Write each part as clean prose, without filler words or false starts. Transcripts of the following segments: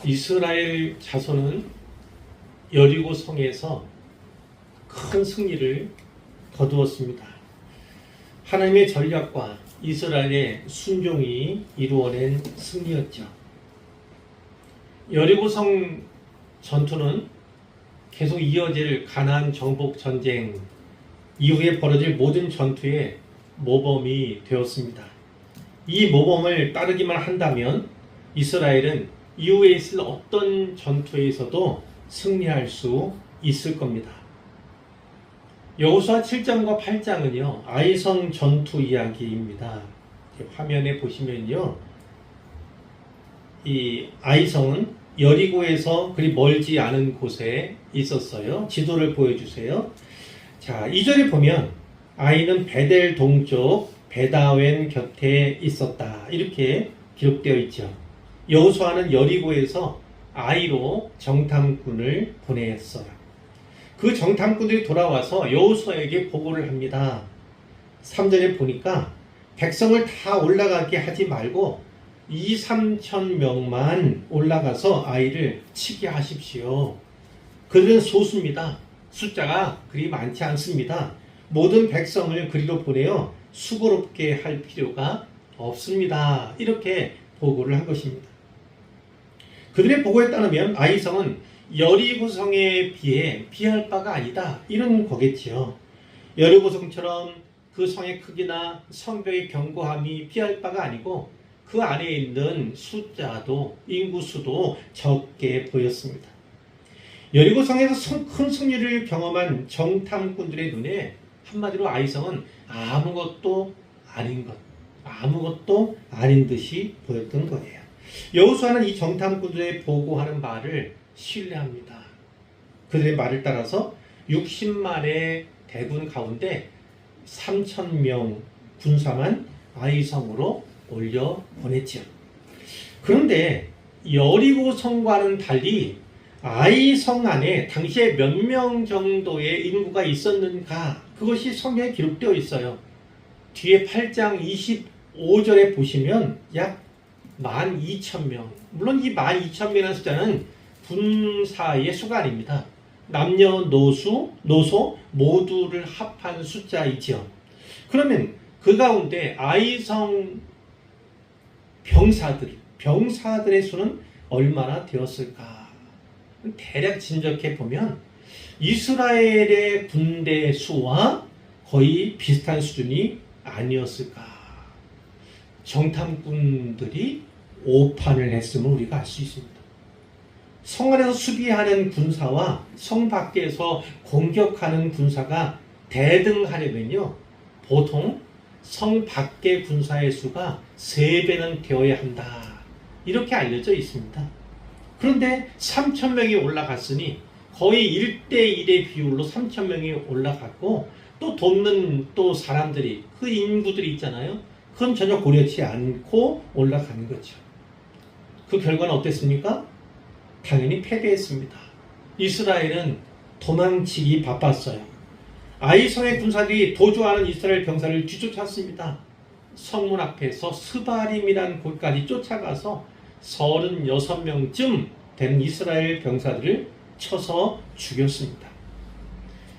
이스라엘 자손은 여리고 성에서 큰 승리를 거두었습니다. 하나님의 전략과 이스라엘의 순종이 이루어낸 승리였죠. 여리고 성 전투는 계속 이어질 가나안 정복 전쟁 이후에 벌어질 모든 전투의 모범이 되었습니다. 이 모범을 따르기만 한다면 이스라엘은 이후에 있을 어떤 전투에서도 승리할 수 있을 겁니다. 여호수아 7장과 8장은요, 아이성 전투 이야기입니다. 화면에 보시면요, 이 아이성은 여리고에서 그리 멀지 않은 곳에 있었어요. 지도를 보여주세요. 자, 2절에 보면 아이는 베델 동쪽 베다웬 곁에 있었다. 이렇게 기록되어 있죠. 여호수아는 여리고에서 아이로 정탐꾼을 보냈어요. 그 정탐꾼들이 돌아와서 여호수아에게 보고를 합니다. 3절에 보니까 백성을 다 올라가게 하지 말고 2-3천 명만 올라가서 아이를 치게 하십시오. 그들은 소수입니다. 숫자가 그리 많지 않습니다. 모든 백성을 그리로 보내어 수고롭게 할 필요가 없습니다. 이렇게 보고를 한 것입니다. 그들의 보고에 따르면 아이성은 여리고성에 비해 비할 바가 아니다. 이런 거겠지요. 여리고성처럼 그 성의 크기나 성벽의 견고함이 비할 바가 아니고 그 안에 있는 숫자도 인구수도 적게 보였습니다. 여리고성에서 큰 승리를 경험한 정탐꾼들의 눈에 한마디로 아이성은 아무것도 아닌 듯이 보였던 거예요. 여호수아는 이 정탐꾼들의 보고하는 말을 신뢰합니다. 그들의 말을 따라서 60만의 대군 가운데 3,000명 군사만 아이성으로 올려 보냈죠. 그런데 여리고성과는 달리 아이성 안에 당시에 몇 명 정도의 인구가 있었는가, 그것이 성경에 기록되어 있어요. 뒤에 8장 25절에 보시면 약 12,000명. 물론 이 12,000명이라는 숫자는 군사의 수가 아닙니다. 남녀노소 모두를 합한 숫자이죠. 그러면 그 가운데 아이성 병사들의 수는 얼마나 되었을까? 대략 진적해 보면 이스라엘의 군대 수와 거의 비슷한 수준이 아니었을까? 정탐꾼들이 오판을 했음을 우리가 알 수 있습니다. 성 안에서 수비하는 군사와 성 밖에서 공격하는 군사가 대등하려면요, 보통 성 밖의 군사의 수가 3배는 되어야 한다. 이렇게 알려져 있습니다. 그런데 3,000명이 올라갔으니 거의 1대1의 비율로 3,000명이 올라갔고, 또 돕는 또 사람들이, 그 인구들이 있잖아요. 그건 전혀 고려치 않고 올라가는 거죠. 그 결과는 어땠습니까? 당연히 패배했습니다. 이스라엘은 도망치기 바빴어요. 아이성의 군사들이 도주하는 이스라엘 병사를 뒤쫓았습니다. 성문 앞에서 스바림이라는 곳까지 쫓아가서 36명쯤 되는 이스라엘 병사들을 쳐서 죽였습니다.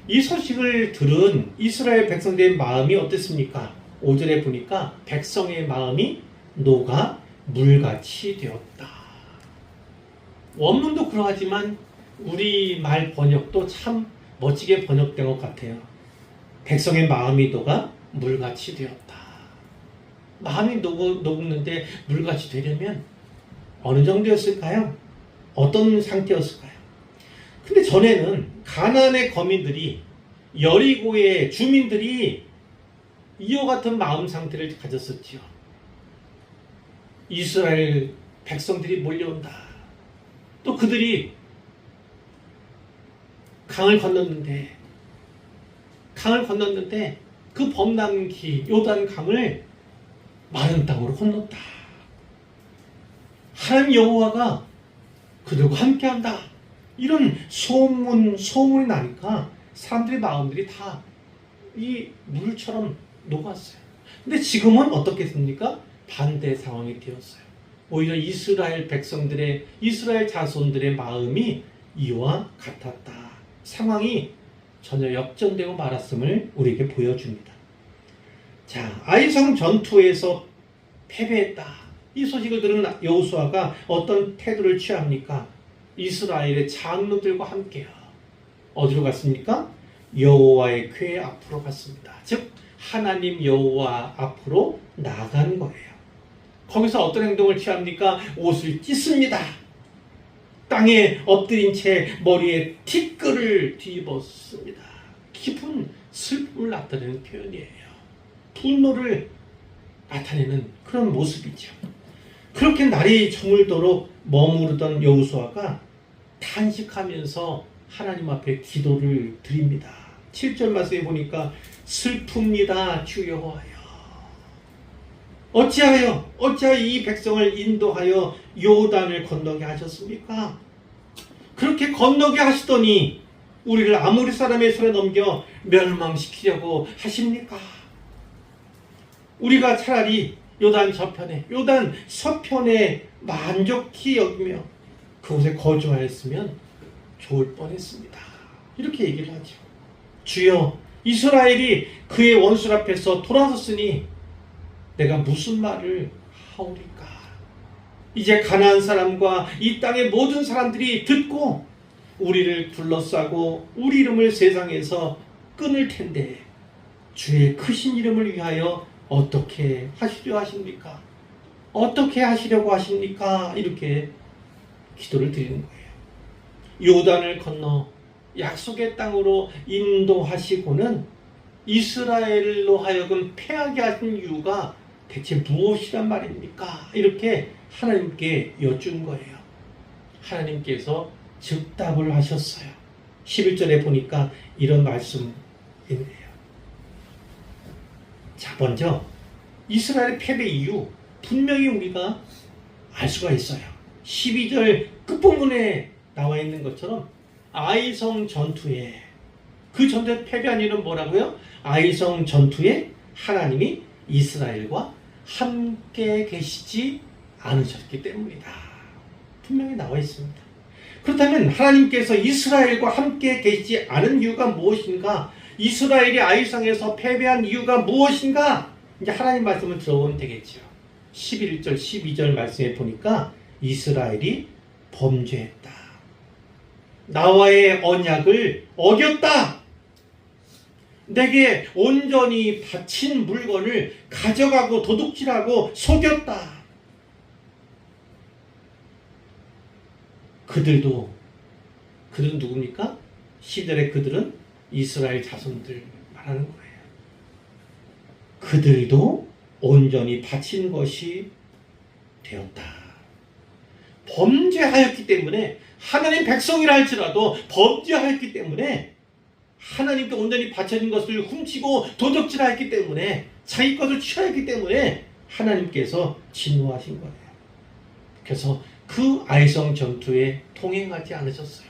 이 소식을 들은 이스라엘 백성들의 마음이 어땠습니까? 5절에 보니까 백성의 마음이 녹아 물같이 되었다. 원문도 그러하지만 우리말 번역도 참 멋지게 번역된 것 같아요. 백성의 마음이 녹아 물같이 되었다. 마음이 녹는데 물같이 되려면 어느 정도였을까요? 어떤 상태였을까요? 근데 전에는 가나안의 거민들이, 여리고의 주민들이 이와 같은 마음 상태를 가졌었지요. 이스라엘 백성들이 몰려온다. 또 그들이 강을 건넜는데 그 범람기 요단 강을 마른 땅으로 건넜다. 하나님 여호와가 그들과 함께한다. 이런 소문이 나니까 사람들의 마음들이 다 이 물처럼 녹았어요. 근데 지금은 어떻겠습니까? 반대 상황이 되었어요. 오히려 이스라엘 백성들의, 이스라엘 자손들의 마음이 이와 같았다. 상황이 전혀 역전되고 말았음을 우리에게 보여줍니다. 자, 아이성 전투에서 패배했다. 이 소식을 들은 여호수아가 어떤 태도를 취합니까? 이스라엘의 장로들과 함께요. 어디로 갔습니까? 여호와의 궤 앞으로 갔습니다. 즉 하나님 여호와 앞으로 나가는 거예요. 거기서 어떤 행동을 취합니까? 옷을 찢습니다. 땅에 엎드린 채 머리에 티끌을 뒤집었습니다. 깊은 슬픔을 나타내는 표현이에요. 분노를 나타내는 그런 모습이죠. 그렇게 날이 저물도록 머무르던 여호수아가 탄식하면서 하나님 앞에 기도를 드립니다. 7절 말씀에 보니까 슬픕니다 주 여호와여, 어찌하여 이 백성을 인도하여 요단을 건너게 하셨습니까? 그렇게 건너게 하시더니 우리를 아모리 사람의 손에 넘겨 멸망시키려고 하십니까? 우리가 차라리 요단 저편에, 요단 서편에 만족히 여기며 그곳에 거주하였으면 좋을 뻔했습니다. 이렇게 얘기를 하죠. 주여, 이스라엘이 그의 원수 앞에서 돌아섰으니 내가 무슨 말을 하오리까? 이제 가나안 사람과 이 땅의 모든 사람들이 듣고 우리를 둘러싸고 우리 이름을 세상에서 끊을 텐데 주의 크신 이름을 위하여 어떻게 하시려 하십니까? 어떻게 하시려고 하십니까? 이렇게 기도를 드리는 거예요. 요단을 건너 약속의 땅으로 인도하시고는 이스라엘로 하여금 패하게 하신 이유가 대체 무엇이란 말입니까? 이렇게 하나님께 여쭌 거예요. 하나님께서 즉답을 하셨어요. 11절에 보니까 이런 말씀이 있네요. 자, 먼저 이스라엘 패배 이유 분명히 우리가 알 수가 있어요. 12절 끝부분에 나와 있는 것처럼 아이성 전투에, 그 전투에 패배한 이유는 뭐라고요? 아이성 전투에 하나님이 이스라엘과 함께 계시지 않으셨기 때문이다. 분명히 나와 있습니다. 그렇다면 하나님께서 이스라엘과 함께 계시지 않은 이유가 무엇인가? 이스라엘이 아이성에서 패배한 이유가 무엇인가? 이제 하나님 말씀을 들어보면 되겠죠. 11절, 12절 말씀에 보니까 이스라엘이 범죄했다. 나와의 언약을 어겼다. 내게 온전히 바친 물건을 가져가고 도둑질하고 속였다. 그들은 누굽니까? 시절의 그들은 이스라엘 자손들 말하는 거예요. 그들도 온전히 바친 것이 되었다. 범죄하였기 때문에, 하나님 백성이라 할지라도 범죄하였기 때문에, 하나님께 온전히 바쳐진 것을 훔치고 도둑질하였기 때문에, 자기 것을 취하였기 때문에 하나님께서 진노하신 거예요. 그래서 그 아이성 전투에 동행하지 않으셨어요.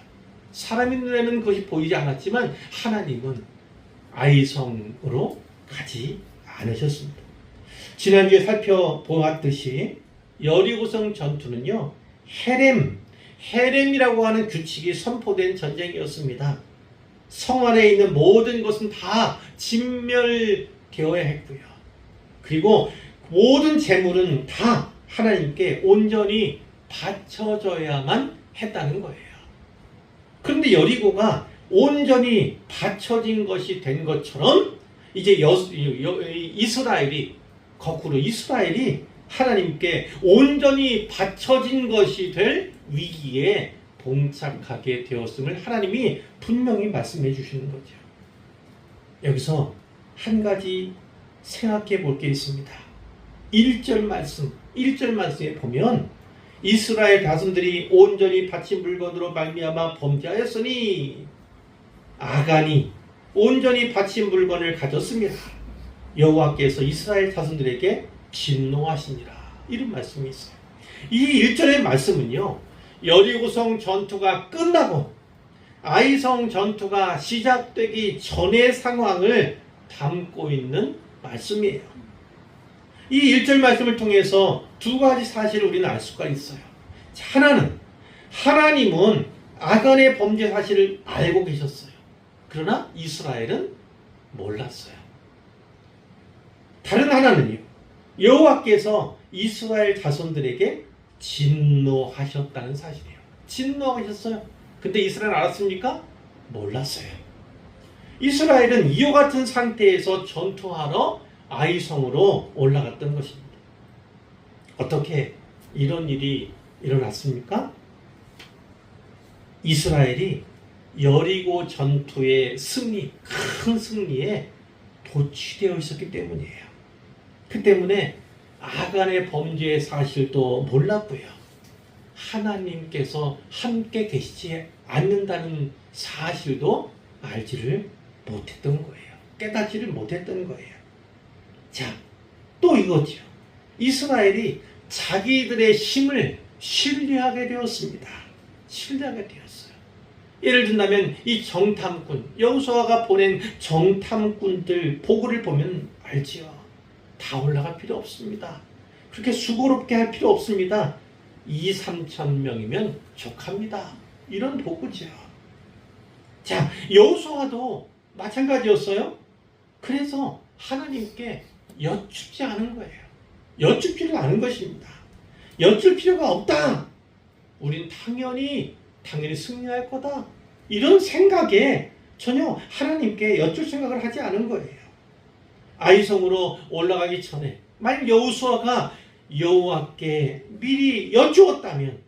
사람의 눈에는 그것이 보이지 않았지만 하나님은 아이성으로 가지 않으셨습니다. 지난주에 살펴보았듯이 여리고성 전투는요, 헤렘이라고 하는 규칙이 선포된 전쟁이었습니다. 성 안에 있는 모든 것은 다 진멸되어야 했고요. 그리고 모든 재물은 다 하나님께 온전히 바쳐져야만 했다는 거예요. 그런데 여리고가 온전히 바쳐진 것이 된 것처럼 이제 이스라엘이 거꾸로 이스라엘이 하나님께 온전히 바쳐진 것이 될 위기에 봉착하게 되었음을 하나님이 분명히 말씀해 주시는 거죠. 여기서 한 가지 생각해 볼 게 있습니다. 1절 말씀에 보면 이스라엘 자손들이 온전히 바친 물건으로 말미암아 범죄하였으니 아간이 온전히 바친 물건을 가졌습니다. 여호와께서 이스라엘 자손들에게 진노하시니라. 이런 말씀이 있어요. 이 1절의 말씀은요, 여리고성 전투가 끝나고 아이성 전투가 시작되기 전의 상황을 담고 있는 말씀이에요. 이 1절 말씀을 통해서 두 가지 사실을 우리는 알 수가 있어요. 하나는 하나님은 아간의 범죄 사실을 알고 계셨어요. 그러나 이스라엘은 몰랐어요. 다른 하나는요. 여호와께서 이스라엘 자손들에게 진노하셨다는 사실이에요. 진노하셨어요. 근데 이스라엘은 알았습니까? 몰랐어요. 이스라엘은 이와 같은 상태에서 전투하러 아이성으로 올라갔던 것입니다. 어떻게 이런 일이 일어났습니까? 이스라엘이 여리고 전투의 승리, 큰 승리에 도취되어 있었기 때문이에요. 그 때문에 아간의 범죄의 사실도 몰랐고요. 하나님께서 함께 계시지 않는다는 사실도 알지를 못했던 거예요. 깨닫지를 못했던 거예요. 자, 또 이거죠. 이스라엘이 자기들의 힘을 신뢰하게 되었습니다. 신뢰하게 되었어요. 예를 든다면 이 정탐꾼, 여호수아가 보낸 정탐꾼들 보고를 보면 알지요. 다 올라갈 필요 없습니다. 그렇게 수고롭게 할 필요 없습니다. 2~3천 명이면 족합니다. 이런 보고죠. 자, 여호수아도 마찬가지였어요. 그래서 하나님께 여쭙지 않은 거예요. 여쭙지를 않은 것입니다. 여쭐 필요가 없다. 우린 당연히 승리할 거다. 이런 생각에 전혀 하나님께 여쭐 생각을 하지 않은 거예요. 아이성으로 올라가기 전에 만약 여호수아가 여호와께 미리 여쭈었다면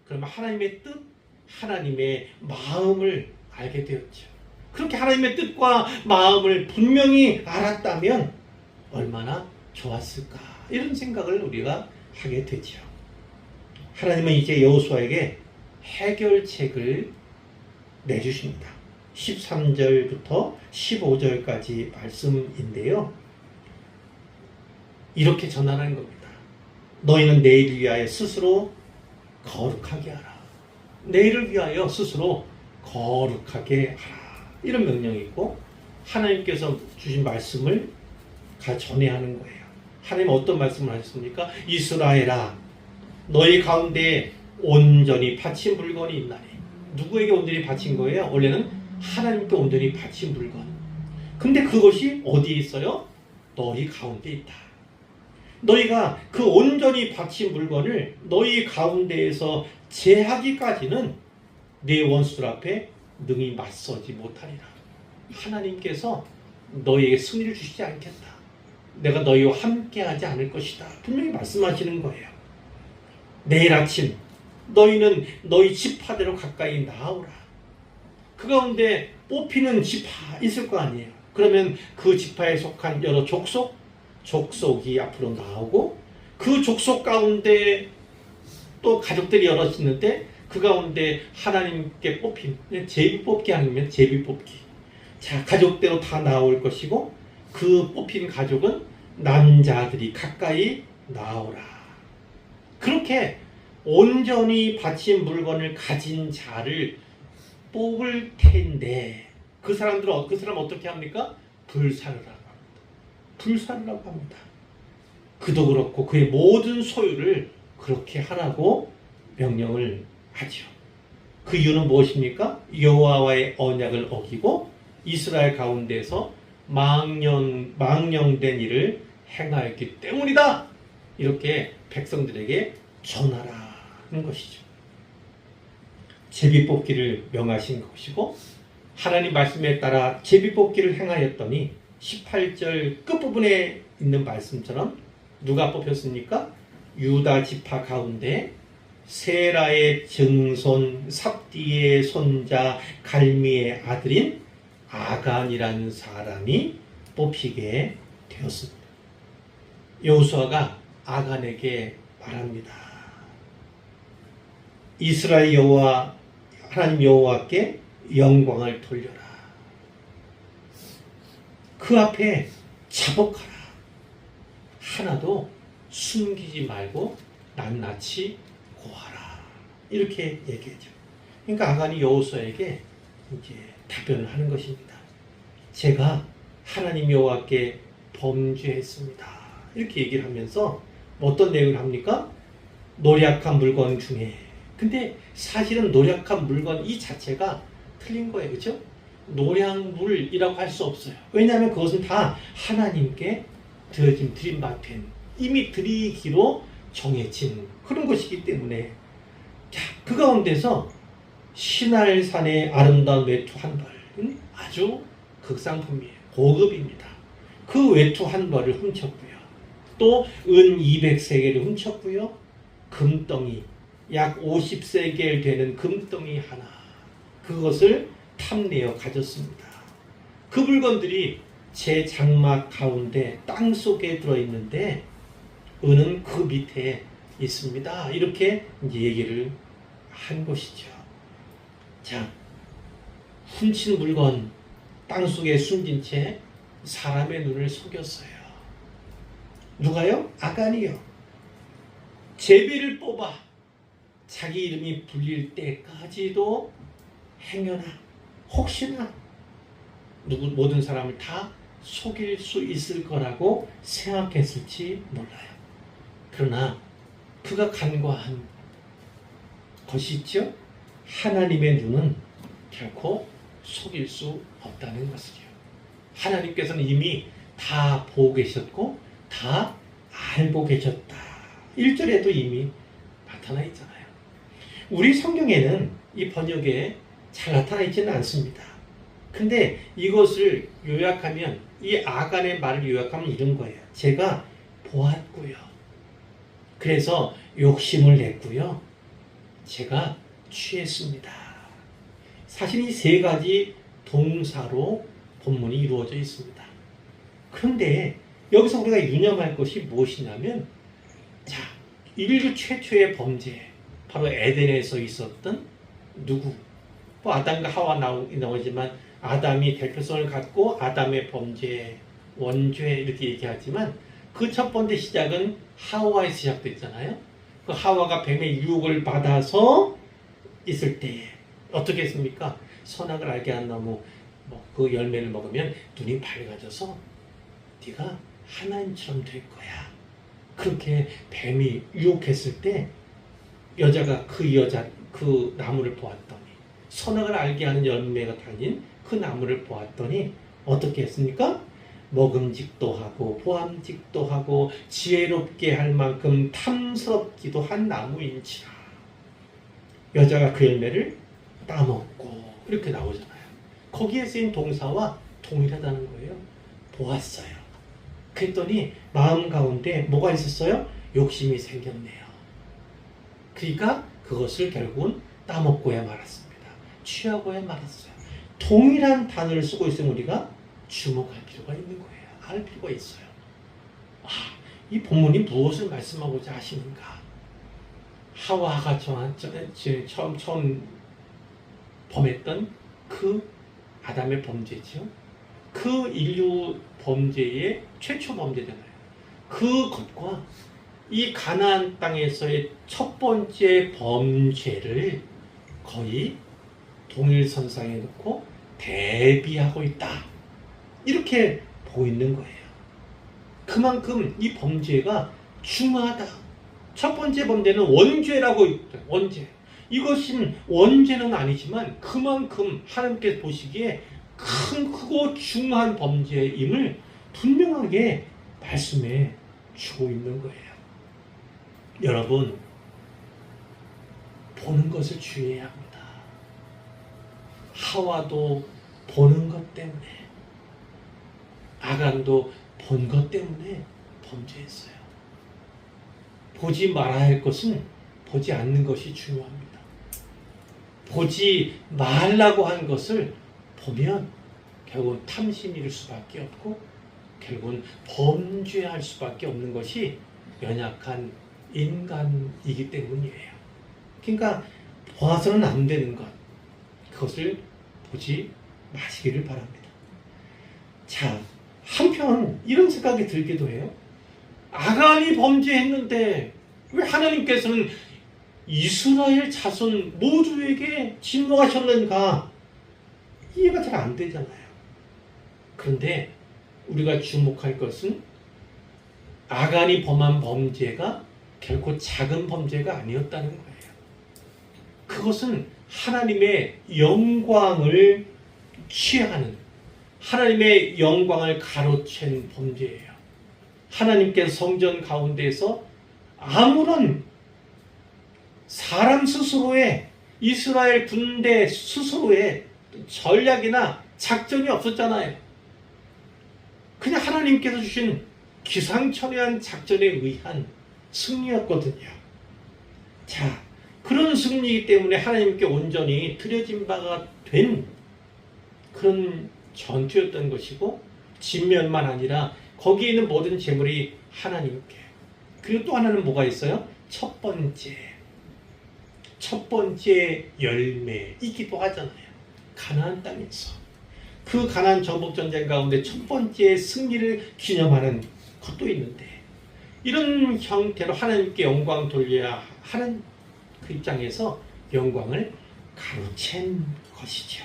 그러면 하나님의 뜻, 하나님의 마음을 알게 되었죠. 그렇게 하나님의 뜻과 마음을 분명히 알았다면 얼마나 좋았을까 이런 생각을 우리가 하게 되죠. 하나님은 이제 여호수아에게 해결책을 내주십니다. 13절부터 15절까지 말씀인데요. 이렇게 전하는 겁니다. 너희는 내일을 위하여 스스로 거룩하게 하라. 내일을 위하여 스스로 거룩하게 하라. 이런 명령이 있고 하나님께서 주신 말씀을 전해야 하는 거예요. 하나님은 어떤 말씀을 하셨습니까? 이스라엘아, 너희 가운데 온전히 바친 물건이 있나니. 누구에게 온전히 바친 거예요? 원래는 하나님께 온전히 바친 물건. 근데 그것이 어디에 있어요? 너희 가운데 있다. 너희가 그 온전히 바친 물건을 너희 가운데에서 제하기까지는 네 원수들 앞에 능히 맞서지 못하리라. 하나님께서 너희에게 승리를 주시지 않겠다. 내가 너희와 함께하지 않을 것이다. 분명히 말씀하시는 거예요. 내일 아침 너희는 너희 지파대로 가까이 나아오라. 그 가운데 뽑히는 지파 있을 거 아니에요. 그러면 그 지파에 속한 여러 족속이 앞으로 나오고 그 족속 가운데 또 가족들이 여럿 있는데 그 가운데 하나님께 뽑힌 제비 뽑기 아니면 제비 뽑기. 자, 가족대로 다 나올 것이고 그 뽑힌 가족은 남자들이 가까이 나오라. 그렇게 온전히 바친 물건을 가진 자를 뽑을 텐데 그 사람 어떻게 합니까? 불사르라고 합니다. 불사르라고 합니다. 그도 그렇고 그의 모든 소유를 그렇게 하라고 명령을 하죠. 그 이유는 무엇입니까? 여호와와의 언약을 어기고 이스라엘 가운데서 망령된 일을 행하였기 때문이다. 이렇게 백성들에게 전하라는 것이죠. 제비뽑기를 명하신 것이고 하나님 말씀에 따라 제비뽑기를 행하였더니 18절 끝부분에 있는 말씀처럼 누가 뽑혔습니까? 유다 지파 가운데 세라의 증손 삽디의 손자 갈미의 아들인 아간이라는 사람이 뽑히게 되었습니다. 여호수아가 아간에게 말합니다. 이스라엘 여호와 하나님 여호와께 영광을 돌려라. 그 앞에 자복하라. 하나도 숨기지 말고 낱낱이 고하라. 이렇게 얘기하죠. 그러니까 아간이 여호수아에게 이제 답변을 하는 것입니다. 제가 하나님 여호와께 범죄했습니다. 이렇게 얘기를 하면서 어떤 내용을 합니까? 노력한 물건 중에. 근데 사실은 노력한 물건 이 자체가 틀린 거예요. 그렇죠? 노량물이라고 할 수 없어요. 왜냐하면 그것은 다 하나님께 드린 바된 이미 드리기로 정해진 그런 것이기 때문에 자, 그 가운데서 신할산의 아름다운 외투 한 벌은 아주 극상품이에요. 고급입니다. 그 외투 한 벌을 훔쳤고요. 또 은 200세겔을 훔쳤고요. 금덩이 약 50세겔 되는 금덩이 하나 그것을 탐내어 가졌습니다. 그 물건들이 제 장막 가운데 땅 속에 들어있는데 은은 그 밑에 있습니다. 이렇게 얘기를 한 것이죠. 자, 훔친 물건 땅 속에 숨긴 채 사람의 눈을 속였어요. 누가요? 아간이요. 제비를 뽑아 자기 이름이 불릴 때까지도 행여나 혹시나 모든 사람을 다 속일 수 있을 거라고 생각했을지 몰라요. 그러나 그가 간과한 것이 있죠. 하나님의 눈은 결코 속일 수 없다는 것이요. 하나님께서는 이미 다 보고 계셨고 다 알고 계셨다. 1절에도 이미 나타나 있잖아요. 우리 성경에는 이 번역에 잘 나타나 있지는 않습니다. 근데 이것을 요약하면 이 아간의 말을 요약하면 이런 거예요. 제가 보았고요. 그래서 욕심을 냈고요. 제가 취했습니다. 사실 이 세 가지 동사로 본문이 이루어져 있습니다. 그런데 여기서 우리가 유념할 것이 무엇이냐면 자, 인류 최초의 범죄 바로 에덴에서 있었던 누구? 뭐 아담과 하와 나오지만 아담이 대표성을 갖고 아담의 범죄, 원죄 이렇게 얘기하지만 그 첫 번째 시작은 하와에서 시작됐잖아요. 그 하와가 뱀의 유혹을 받아서 있을 때에 어떻게 했습니까? 선악을 알게 한 나무 그 열매를 먹으면 눈이 밝아져서 네가 하나님처럼 될 거야. 그렇게 뱀이 유혹했을 때 여자가 그 나무를 보았더니 선악을 알게 하는 열매가 달린 그 나무를 보았더니 어떻게 했습니까? 먹음직도 하고 보암직도 하고 지혜롭게 할 만큼 탐스럽기도 한 나무인지라. 여자가 그 열매를 따먹고 이렇게 나오잖아요. 거기에 쓰인 동사와 동일하다는 거예요. 보았어요. 그랬더니 마음 가운데 뭐가 있었어요? 욕심이 생겼네요. 그러니까 그것을 결국은 따먹고야 말았습니다. 취하고야 말았어요. 동일한 단어를 쓰고 있으면 우리가 주목할 필요가 있는 거예요. 알 필요가 있어요. 이 본문이 무엇을 말씀하고자 하시는가? 하와가 처음 범했던 그 아담의 범죄죠. 그 인류 범죄의 최초 범죄잖아요. 그것과 이 가나안 땅에서의 첫 번째 범죄를 거의 동일선상에 놓고 대비하고 있다. 이렇게 보이는 거예요. 그만큼 이 범죄가 중하다. 첫 번째 범죄는 원죄라고 있다. 원죄. 이것은 원죄는 아니지만 그만큼 하나님께서 보시기에 크고 중한 범죄임을 분명하게 말씀해 주고 있는 거예요. 여러분, 보는 것을 주의해야 합니다. 하와도 보는 것 때문에, 아간도 본 것 때문에 범죄했어요. 보지 말아야 할 것은 보지 않는 것이 중요합니다. 보지 말라고 한 것을 보면 결국은 탐심이 일 수밖에 없고 결국은 범죄할 수밖에 없는 것이 연약한 인간이기 때문이에요. 그러니까 봐서는 안 되는 것, 그것을 보지 마시기를 바랍니다. 자, 한편 이런 생각이 들기도 해요. 아간이 범죄했는데 왜 하나님께서는 이스라엘 자손 모두에게 진노하셨는가? 이해가 잘 안 되잖아요. 그런데 우리가 주목할 것은 아간이 범한 범죄가 결코 작은 범죄가 아니었다는 거예요. 그것은 하나님의 영광을 취하는, 하나님의 영광을 가로챈 범죄예요. 하나님께서 성전 가운데에서 아무런 사람 스스로의, 이스라엘 군대 스스로의 전략이나 작전이 없었잖아요. 그냥 하나님께서 주신 기상천외한 작전에 의한 승리였거든요. 자, 그런 승리이기 때문에 하나님께 온전히 드려진 바가 된 그런 전투였던 것이고, 진면만 아니라 거기에 있는 모든 재물이 하나님께. 그리고 또 하나는 뭐가 있어요? 첫 번째 열매이기도 하잖아요. 가나안 땅에서 그 가나안 정복 전쟁 가운데 첫 번째 승리를 기념하는 것도 있는데, 이런 형태로 하나님께 영광 돌려야 하는 그 입장에서 영광을 가로챈 것이죠.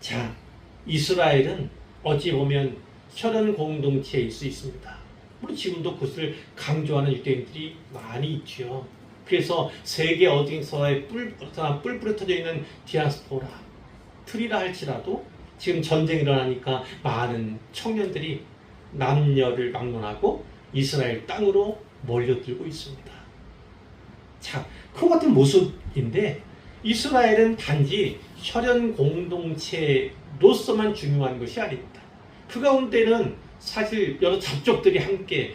자, 이스라엘은 어찌 보면 혈연 공동체일 수 있습니다. 물론 지금도 그것을 강조하는 유대인들이 많이 있죠. 그래서 세계 어딘가에 뿔뿔이 터져 있는 디아스포라 틀이라 할지라도 지금 전쟁이 일어나니까 많은 청년들이 남녀를 막론하고 이스라엘 땅으로 몰려들고 있습니다. 자, 그와 같은 모습인데, 이스라엘은 단지 혈연 공동체로서만 중요한 것이 아닙니다. 그 가운데는 사실 여러 잡족들이 함께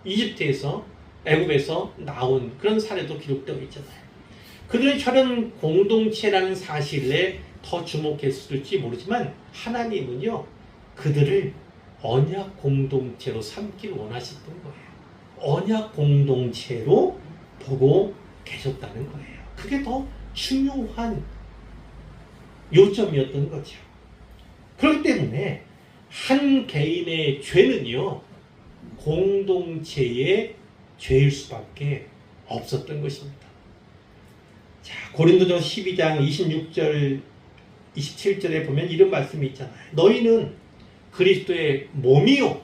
이집트에서, 애굽에서 나온 그런 사례도 기록되어 있잖아요. 그들은 혈연 공동체라는 사실에 더 주목했을지 모르지만, 하나님은요, 그들을 언약 공동체로 삼기를 원하셨던 거예요. 언약 공동체로 보고 계셨다는 거예요. 그게 더 중요한 요점이었던 거죠. 그렇기 때문에 한 개인의 죄는요, 공동체의 죄일 수밖에 없었던 것입니다. 자, 고린도전서 12장 26절 27절에 보면 이런 말씀이 있잖아요. 너희는 그리스도의 몸이요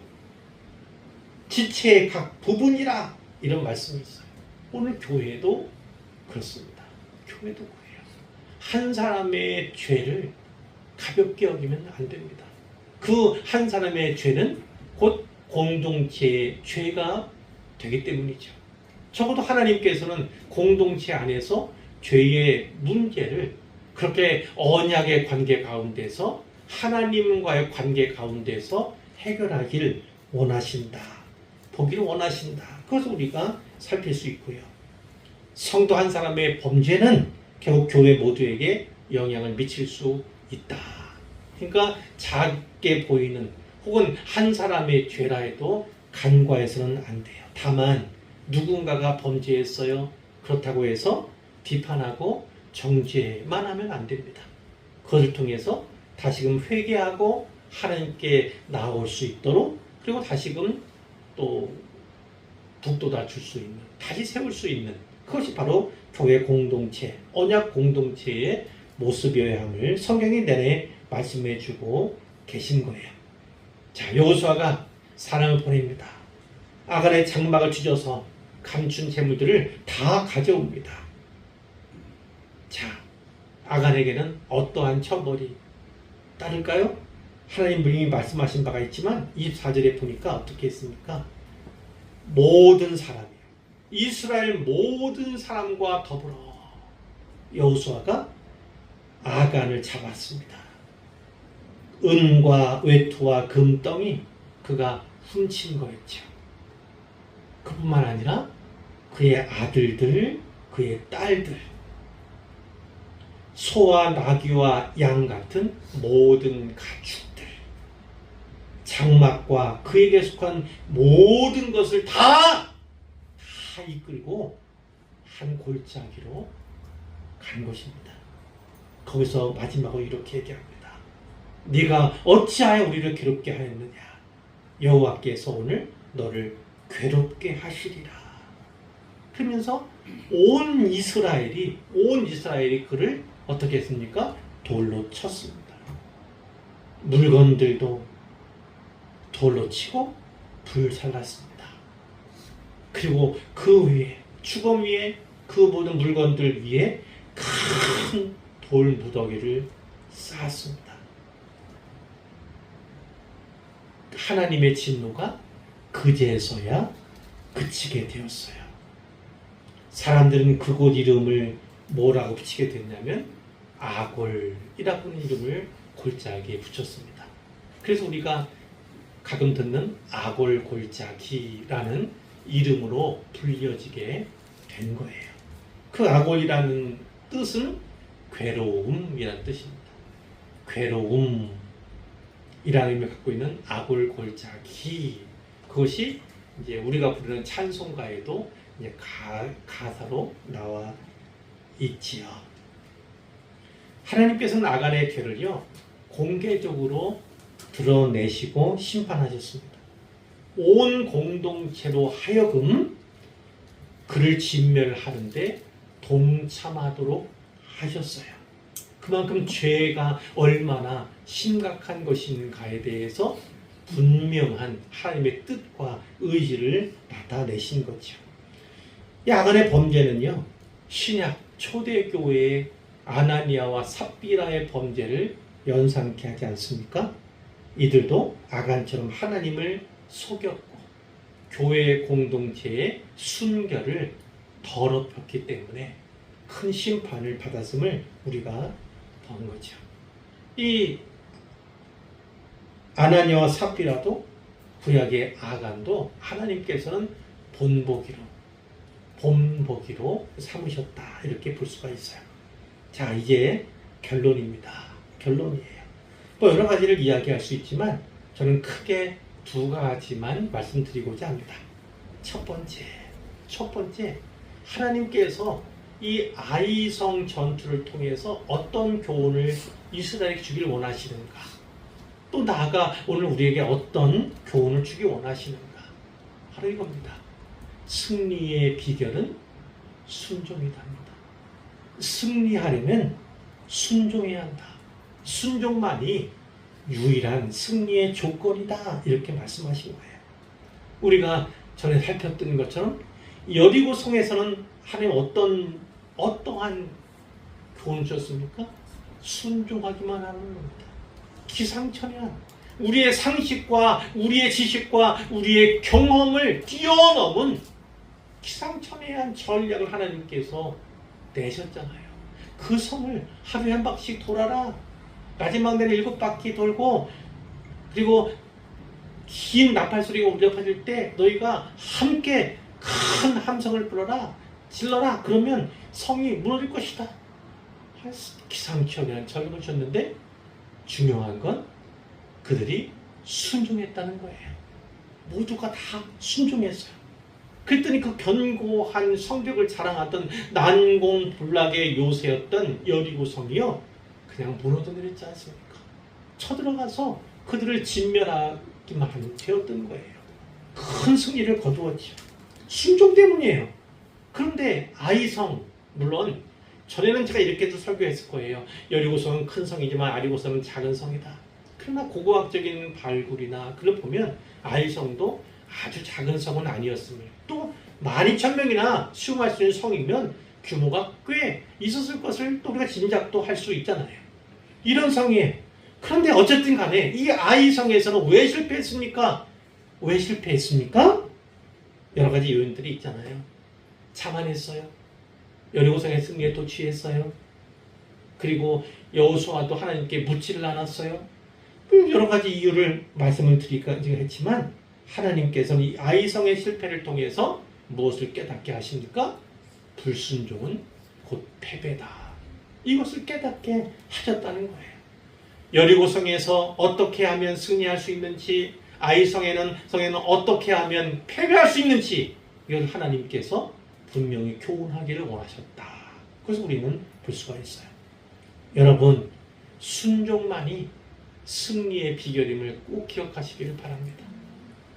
지체의 각 부분이라, 이런 말씀이 있어요. 오늘 교회도 그렇습니다. 교회도 그래요. 한 사람의 죄를 가볍게 여기면 안 됩니다. 그 한 사람의 죄는 곧 공동체의 죄가 되기 때문이죠. 적어도 하나님께서는 공동체 안에서 죄의 문제를 그렇게 언약의 관계 가운데서, 하나님과의 관계 가운데서 해결하길 원하신다. 보기를 원하신다. 그것을 우리가 살필 수 있고요. 성도 한 사람의 범죄는 결국 교회 모두에게 영향을 미칠 수 있다. 그러니까 작게 보이는 혹은 한 사람의 죄라 해도 간과해서는 안 돼요. 다만 누군가가 범죄했어요. 그렇다고 해서 비판하고 정죄만 하면 안 됩니다. 그것을 통해서 다시금 회개하고 하나님께 나올 수 있도록, 그리고 다시금 또 북돋아 줄 수 있는, 다시 세울 수 있는, 그것이 바로 교회 공동체, 언약 공동체의 모습이어야 함을 성경이 내내 말씀해 주고 계신 거예요. 자, 여호수아가 사람을 보냅니다. 아간의 장막을 찢어서 감춘 재물들을 다 가져옵니다. 자, 아간에게는 어떠한 처벌이 따를까요? 하나님 분이 말씀하신 바가 있지만 24절에 보니까 어떻게 했습니까? 모든 사람이요, 이스라엘 모든 사람과 더불어 여호수아가 아간을 잡았습니다. 은과 외투와 금덩이 그가 훔친 거였죠. 그뿐만 아니라 그의 아들들, 그의 딸들, 소와 나귀와 양 같은 모든 가축들, 장막과 그에게 속한 모든 것을 다 이끌고 한 골짜기로 간 것입니다. 거기서 마지막으로 이렇게 얘기합니다. 네가 어찌하여 우리를 괴롭게 하였느냐? 여호와께서 오늘 너를 괴롭게 하시리라. 그러면서 온 이스라엘이 그를 어떻게 했습니까? 돌로 쳤습니다. 물건들도 돌로 치고 불살랐습니다. 그리고 그 위에 주검 위에 그 모든 물건들 위에 큰 돌 무더기를 쌓았습니다. 하나님의 진노가 그제서야 그치게 되었어요. 사람들은 그곳 이름을 뭐라고 붙이게 됐냐면 아골이라고 하는 이름을 골짜기에 붙였습니다. 그래서 우리가 가끔 듣는 아골 골짜기라는 이름으로 불려지게 된 거예요. 그 아골이라는 뜻은 괴로움이라는 뜻입니다. 괴로움이라는 의미를 갖고 있는 아골 골짜기, 그것이 이제 우리가 부르는 찬송가에도 이제 가사로 나와 있지요. 하나님께서는 아간의 죄를요 공개적으로 드러내시고 심판하셨습니다. 온 공동체로 하여금 그를 진멸하는데 동참하도록 하셨어요. 그만큼 죄가 얼마나 심각한 것인가에 대해서 분명한 하나님의 뜻과 의지를 나타내신 거죠. 이 아간의 범죄는요, 신약 초대교회의 아나니아와 삽비라의 범죄를 연상케 하지 않습니까? 이들도 아간처럼 하나님을 속였고 교회 공동체의 순결을 더럽혔기 때문에 큰 심판을 받았음을 우리가 본 거죠. 이 아나니아와 삽비라도 구약의 아간도 하나님께서는 본보기로 삼으셨다, 이렇게 볼 수가 있어요. 자, 이제 결론입니다. 결론이에요. 뭐 여러 가지를 이야기할 수 있지만 저는 크게 두 가지만 말씀드리고자 합니다. 첫 번째, 하나님께서 이 아이성 전투를 통해서 어떤 교훈을 이스라엘에게 주기를 원하시는가? 또 나아가 오늘 우리에게 어떤 교훈을 주기 원하시는가? 바로 이겁니다. 승리의 비결은 순종이답니다. 승리하려면 순종해야 한다. 순종만이 유일한 승리의 조건이다, 이렇게 말씀하신 거예요. 우리가 전에 살폈던 것처럼 여리고성에서는 하나님 어떠한 교훈을 주셨습니까? 순종하기만 하는 겁니다. 기상천외한 우리의 상식과 우리의 지식과 우리의 경험을 뛰어넘은 기상천외한 전략을 하나님께서 내셨잖아요. 그 성을 하루에 한 바퀴씩 돌아라. 마지막 날에 7바퀴 돌고, 그리고 긴 나팔 소리가 울려 퍼질 때 너희가 함께 큰 함성을 불어라, 질러라. 그러면 성이 무너질 것이다. 기상천외한 전략을 줬는데 중요한 건 그들이 순종했다는 거예요. 모두가 다 순종했어요. 그랬더니 그 견고한 성벽을 자랑하던 난공불락의 요새였던 여리고성이요, 그냥 무너져 내렸지 않습니까? 쳐들어가서 그들을 진멸하기만 되었던 거예요. 큰 승리를 거두었죠. 순종 때문이에요. 그런데 아이성, 물론 전에는 제가 이렇게도 설교했을 거예요. 여리고성은 큰 성이지만 아리고성은 작은 성이다. 그러나 고고학적인 발굴이나 그걸 보면 아이성도 아주 작은 성은 아니었음을, 또 12,000명이나 수용할 수 있는 성이면 규모가 꽤 있었을 것을 또 우리가 짐작도 할 수 있잖아요. 이런 성이에요. 그런데 어쨌든 간에 이 아이성에서는 왜 실패했습니까? 여러 가지 요인들이 있잖아요. 자만했어요. 여리고성의 승리에 또 취했어요. 그리고 여호수아도 하나님께 묻지를 않았어요. 여러 가지 이유를 말씀을 드리기가 했지만 하나님께서는 이 아이성의 실패를 통해서 무엇을 깨닫게 하십니까? 불순종은 곧 패배다. 이것을 깨닫게 하셨다는 거예요. 여리고성에서 어떻게 하면 승리할 수 있는지, 아이성에는 어떻게 하면 패배할 수 있는지, 이걸 하나님께서 분명히 교훈하기를 원하셨다. 그래서 우리는 볼 수가 있어요. 여러분, 순종만이 승리의 비결임을 꼭 기억하시기를 바랍니다.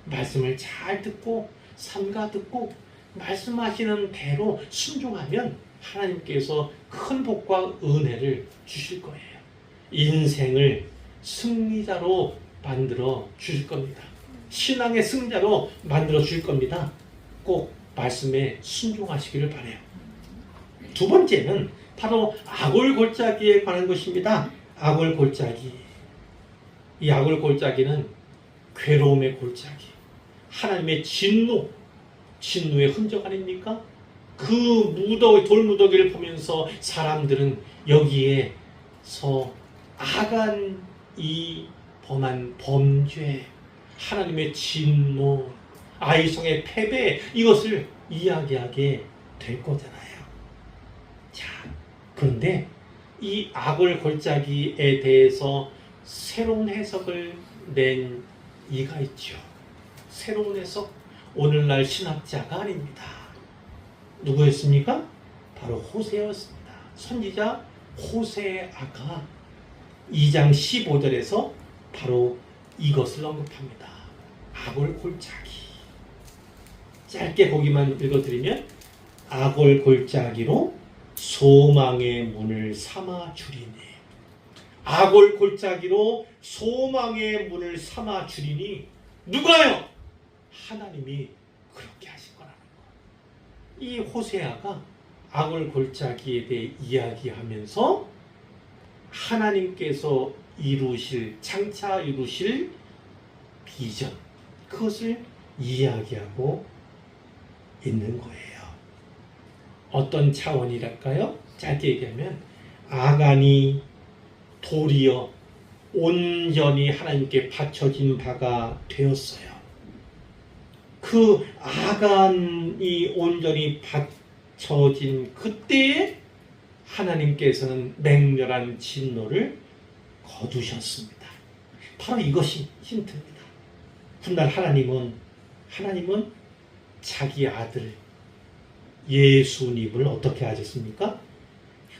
말씀을 잘 듣고 삼가 듣고 말씀하시는 대로 순종하면 하나님께서 큰 복과 은혜를 주실 거예요. 인생을 승리자로 만들어 주실 겁니다. 신앙의 승자로 만들어 줄 겁니다. 꼭 말씀에 순종하시기를 바라요. 두 번째는 바로 아골골짜기에 관한 것입니다. 아골골짜기. 이 아골골짜기는 괴로움의 골짜기, 하나님의 진노의 흔적 아닙니까? 그 돌무더기를 보면서 사람들은 여기에서 아간이 범한 범죄, 하나님의 진노, 아이성의 패배, 이것을 이야기하게 될 거잖아요. 자, 그런데 이 아골골짜기에 대해서 새로운 해석을 낸 이가 있죠. 새로운 해석, 오늘날 신학자가 아닙니다. 누구였습니까? 바로 호세였습니다. 선지자 호세아가 2장 15절에서 바로 이것을 언급합니다. 아골골짜기. 짧게 거기만 읽어드리면, 아골골짜기로 소망의 문을 삼아 주리니. 아골골짜기로 소망의 문을 삼아 주리니. 누가요? 하나님이 그렇게 하실 거라는 거. 이 호세아가 아골골짜기에 대해 이야기하면서 하나님께서 장차 이루실 비전, 그것을 이야기하고 있는 거예요. 어떤 차원이랄까요? 짧게 얘기하면 아간이 도리어 온전히 하나님께 바쳐진 바가 되었어요. 그 아간이 온전히 바쳐진 그때에 하나님께서는 맹렬한 진노를 거두셨습니다. 바로 이것이 힌트입니다. 훗날 하나님은 자기 아들 예수님을 어떻게 하셨습니까?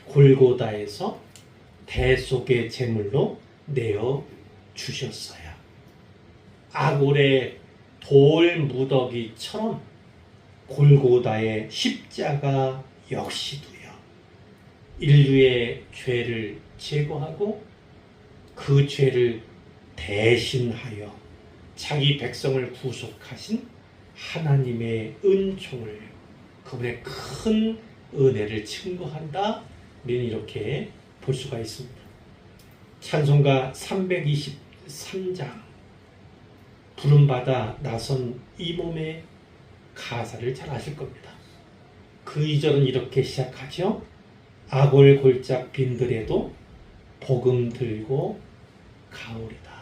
골고다에서 대속의 제물로 내어 주셨어요. 아골의 돌 무더기처럼 골고다의 십자가 역시도요, 인류의 죄를 제거하고 그 죄를 대신하여 자기 백성을 구속하신 하나님의 은총을, 그분의 큰 은혜를 증거한다. 우리는 이렇게 볼 수가 있습니다. 찬송가 323장 부름받아 나선 이 몸의 가사를 잘 아실 겁니다. 그 2절은 이렇게 시작하죠. 아골골짝 빈들에도 복음 들고 가오리다.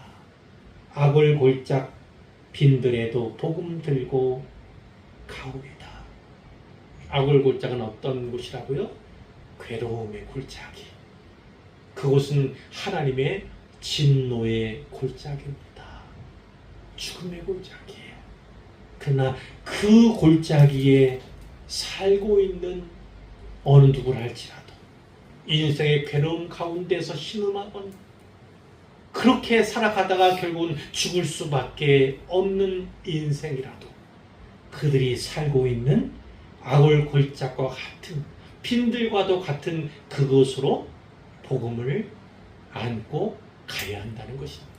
아골골짝 빈들에도 복음 들고 가오리다. 아골골짝은 어떤 곳이라고요? 괴로움의 골짜기. 그곳은 하나님의 진노의 골짜기입니다. 죽음의 골짜기예요. 그러나 그 골짜기에 살고 있는 어느 누구를 할지라도 인생의 괴로움 가운데서 신음하건 그렇게 살아가다가 결국은 죽을 수밖에 없는 인생이라도 그들이 살고 있는 아골골짝과 같은, 빈들과도 같은 그곳으로 복음을 안고 가야 한다는 것입니다.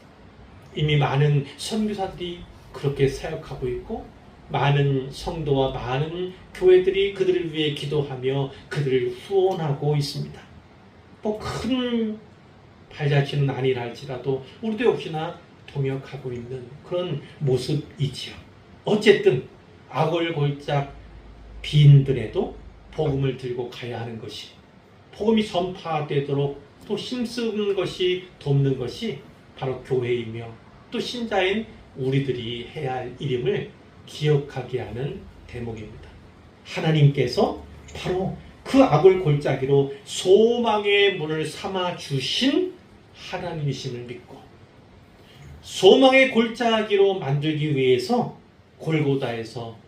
이미 많은 선교사들이 그렇게 사역하고 있고, 많은 성도와 많은 교회들이 그들을 위해 기도하며 그들을 후원하고 있습니다. 뭐 큰 발자취는 아니라 할지라도 우리도 역시나 동역하고 있는 그런 모습이지요. 어쨌든 아골골짝 빈들에도 복음을 들고 가야 하는 것이, 복음이 전파되도록 또 힘쓰는 것이, 돕는 것이 바로 교회이며 또 신자인 우리들이 해야 할 일임을 기억하게 하는 대목입니다. 하나님께서 바로 그 아골골짜기로 소망의 문을 삼아 주신 하나님이심을 믿고, 소망의 골짜기로 만들기 위해서 골고다에서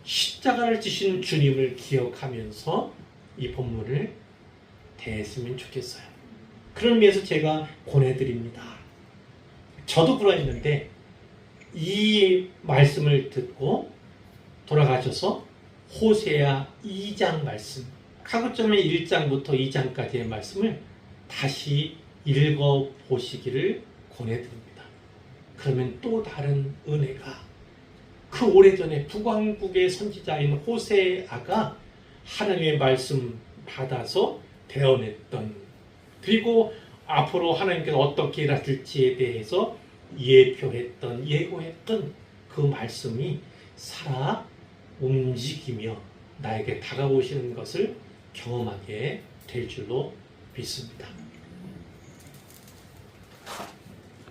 십자가를 지신 주님을 기억하면서 이 본문을 대했으면 좋겠어요. 그런 의미에서 제가 권해드립니다. 저도 그러했는데 이 말씀을 듣고 돌아가셔서 호세아 2장 말씀, 가급적이면 1장부터 2장까지의 말씀을 다시 읽어보시기를 권해드립니다. 그러면 또 다른 은혜가 그 오래전에 북왕국의 선지자인 호세아가 하나님의 말씀 받아서 대언했던, 그리고 앞으로 하나님께서 어떻게 일하실지에 대해서 예표했던, 예고했던 그 말씀이 살아 움직이며 나에게 다가오시는 것을 경험하게 될 줄로 믿습니다.